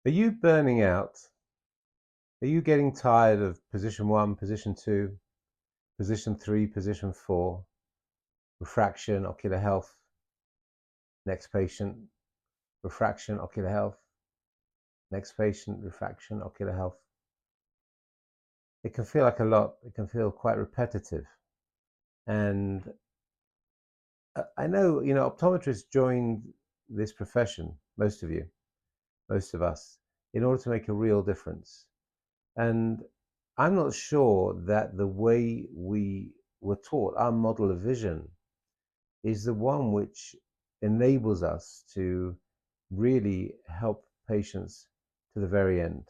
Are you burning out? Are you getting tired of position one, position two, position three, position four, refraction, ocular health, next patient, refraction, ocular health, next patient, refraction, ocular health? It can feel like a lot. It can feel quite repetitive. And I know, optometrists joined this profession, most of you, most of us, in order to make a real difference. And I'm not sure that the way we were taught, our model of vision, is the one which enables us to really help patients to the very end.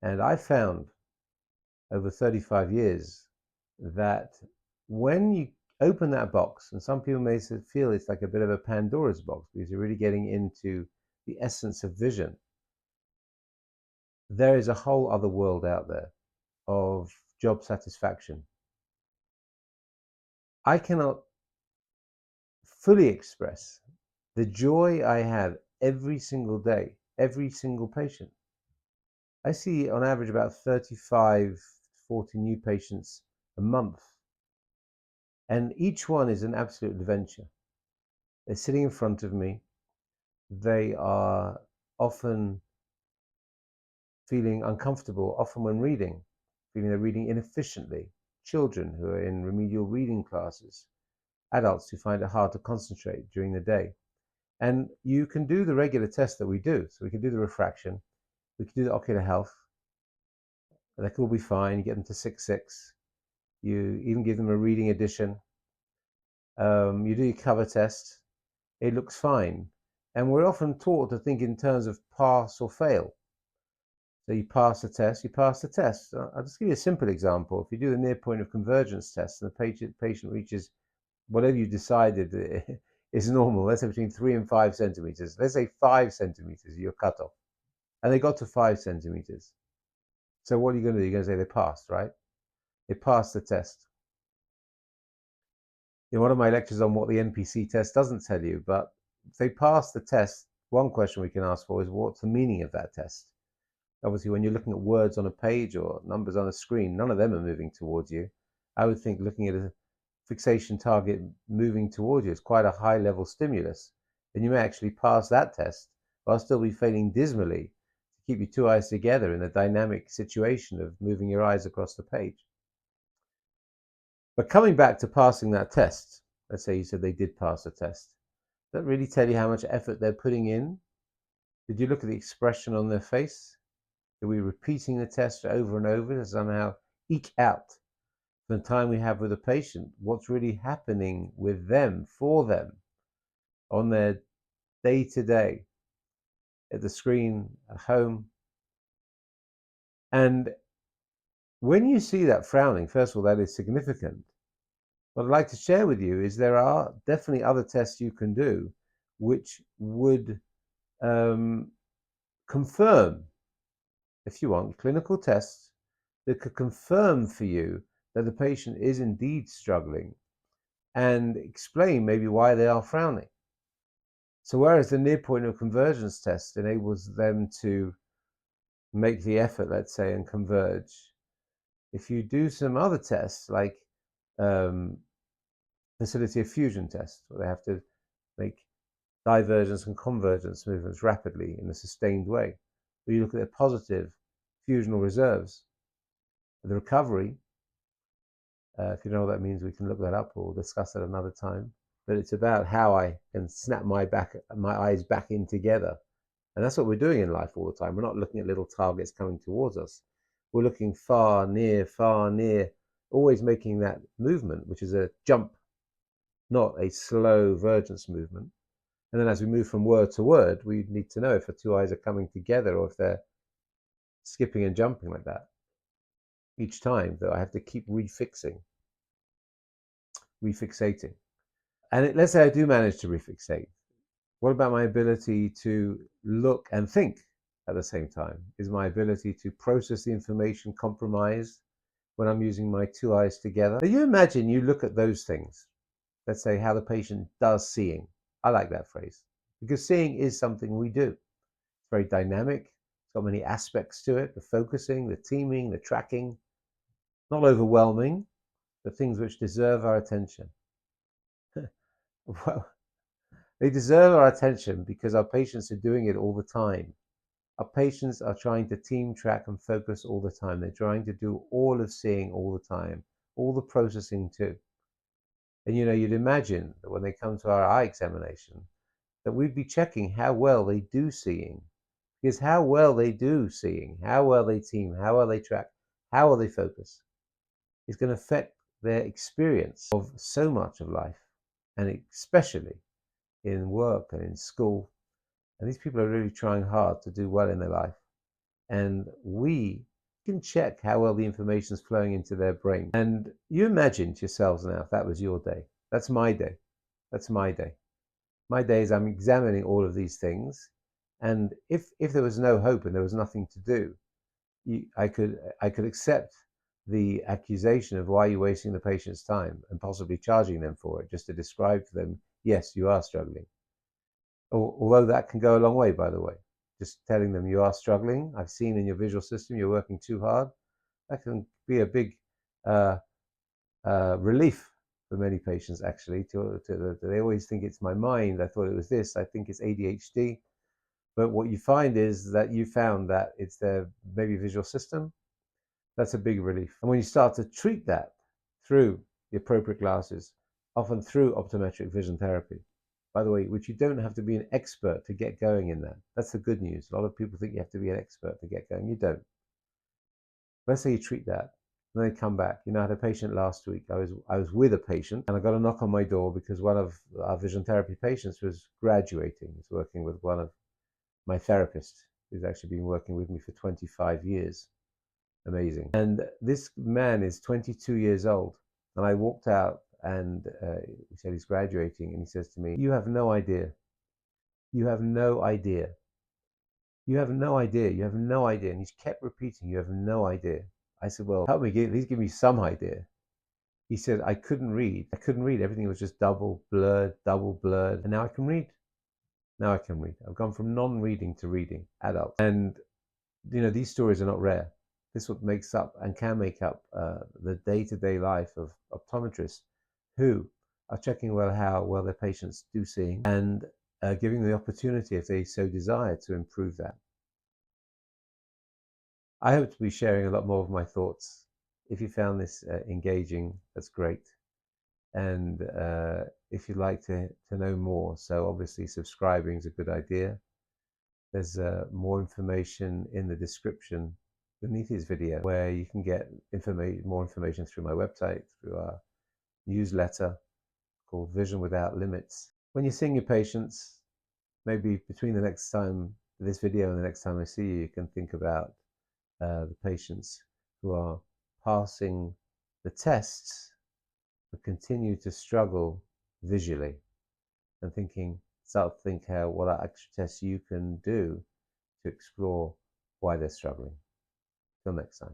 And I found over 35 years that when you open that box, and some people may feel it's like a bit of a Pandora's box because you're really getting into the essence of vision, there is a whole other world out there of job satisfaction. I cannot fully express the joy I have every single day, every single patient. I see on average about 35, 40 new patients a month, and each one is an absolute adventure. They're sitting in front of me. They are often feeling uncomfortable, often when reading, feeling they're reading inefficiently. Children who are in remedial reading classes, adults who find it hard to concentrate during the day. And you can do the regular tests that we do. So we can do the refraction, we can do the ocular health. That could all be fine. You get them to 6.6. You even give them a reading edition. You do your cover test. It looks fine. And we're often taught to think in terms of pass or fail. So you pass the test, you pass the test. I'll just give you a simple example. If you do the near point of convergence test and the patient reaches whatever you decided is normal, let's say between 3 and 5 centimeters, let's say 5 centimeters, you're cut off, and they got to 5 centimeters. So what are you going to do? You're going to say they passed, right? They passed the test. In one of my lectures on what the NPC test doesn't tell you, but if they pass the test, one question we can ask for is what's the meaning of that test? Obviously, when you're looking at words on a page or numbers on a screen, none of them are moving towards you. I would think looking at a fixation target moving towards you is quite a high level stimulus. And you may actually pass that test while still be failing dismally to keep your two eyes together in a dynamic situation of moving your eyes across the page. But coming back to passing that test, let's say you said they did pass the test. Does that really tell you how much effort they're putting in? Did you look at the expression on their face? Are we repeating the test over and over to somehow eke out the time we have with the patient what's really happening with them, for them, on their day-to-day, at the screen, at home? And when you see that frowning, first of all, that is significant. What I'd like to share with you is there are definitely other tests you can do which would confirm, if you want, clinical tests that could confirm for you that the patient is indeed struggling and explain maybe why they are frowning. So whereas the near point of convergence test enables them to make the effort, let's say, and converge, if you do some other tests like facility of fusion tests, where they have to make divergence and convergence movements rapidly in a sustained way, where you look at their positive fusional reserves, the recovery. If you know what that means, we can look that up or discuss that another time. But it's about how I can snap my eyes back in together. And that's what we're doing in life all the time. We're not looking at little targets coming towards us. We're looking far, near, always making that movement, which is a jump, not a slow vergence movement. And then as we move from word to word, we need to know if the two eyes are coming together or if they're skipping and jumping like that. Each time, though, I have to keep refixating. And let's say I do manage to refixate. What about my ability to look and think at the same time? Is my ability to process the information compromised when I'm using my two eyes together? Now you imagine you look at those things. Let's say how the patient does seeing. I like that phrase because seeing is something we do. It's very dynamic. It's got many aspects to it: the focusing, the teaming, the tracking. Not overwhelming, but things which deserve our attention. Well, they deserve our attention because our patients are doing it all the time. Our patients are trying to team, track, and focus all the time. They're trying to do all of seeing all the time, all the processing too. And you'd imagine that when they come to our eye examination, that we'd be checking how well they do seeing. Because how well they do seeing, how well they team, how well they track, how well they focus is going to affect their experience of so much of life, and especially in work and in school. And these people are really trying hard to do well in their life. And we can check how well the information is flowing into their brain. And you imagine to yourselves now, if that was your day. That's my day. That's my day. My day is I'm examining all of these things. And if there was no hope and there was nothing to do, I could accept the accusation of why you're wasting the patient's time and possibly charging them for it, just to describe to them, yes, you are struggling. Although that can go a long way, by the way. Just telling them you are struggling. I've seen in your visual system you're working too hard. That can be a big relief for many patients, actually. They always think it's my mind. I thought it was this. I think it's ADHD. But what you find is that you found that it's their maybe visual system. That's a big relief. And when you start to treat that through the appropriate glasses, often through optometric vision therapy, by the way, which you don't have to be an expert to get going in that. That's the good news. A lot of people think you have to be an expert to get going. You don't. Let's say you treat that, and then they come back. I had a patient last week. I was with a patient, and I got a knock on my door because one of our vision therapy patients was graduating. He's working with one of my therapists, who's actually been working with me for 25 years. Amazing. And this man is 22 years old. And I walked out and he said he's graduating. And he says to me, you have no idea. You have no idea. You have no idea. You have no idea. And he's kept repeating, you have no idea. I said, well, help me, at least give me some idea. He said, I couldn't read. I couldn't read. Everything was just double blurred. And now I can read. Now I can read. I've gone from non-reading to reading, adult. And, these stories are not rare. This is what makes up and can make up the day-to-day life of optometrists who are checking how well their patients do seeing and giving them the opportunity, if they so desire, to improve that. I hope to be sharing a lot more of my thoughts. If you found this engaging, that's great. And if you'd like to know more, so obviously subscribing is a good idea. There's more information in the description beneath this video where you can get more information through my website, through our newsletter called Vision Without Limits. When you're seeing your patients, maybe between the next time this video and the next time I see you, you can think about the patients who are passing the tests but continue to struggle visually, and start to think what extra tests you can do to explore why they're struggling. Till next time.